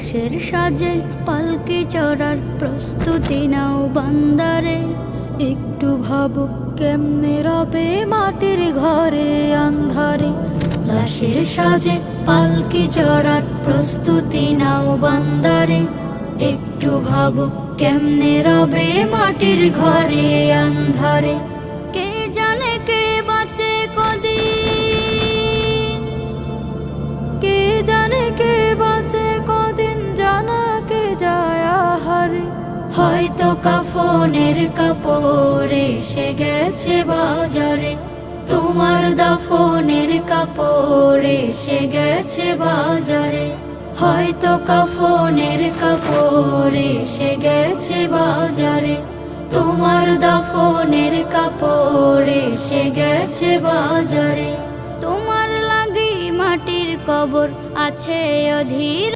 লাশের সাজে পালকি চড়ার প্রস্তুতি নাও বান্দারে। একটু ভাবো কেমনে রবে মাটির ঘরে আন্ধারে। লাশের সাজে পালকি চড়ার প্রস্তুতি নাও বান্দারে। একটু ভাবো কেমনে রবে মাটির ঘরে আন্ধারে। কে জানে কে বাঁচে কদিন, কে জানে কে বাঁচে কদিন, জানা কে যায় আহারে। হয়তো কাফনের কাপড় এসে গেছে বাজারে, তোমার দাফনের কাপড় এসে গেছে বাজারে। হয়তো কাফনের কাপড় এসে গেছে বাজারে, তোমার দাফনের কাপড় এসে গেছে বাজারে। তোমার লাগি মাটির কবর আছে অধীর।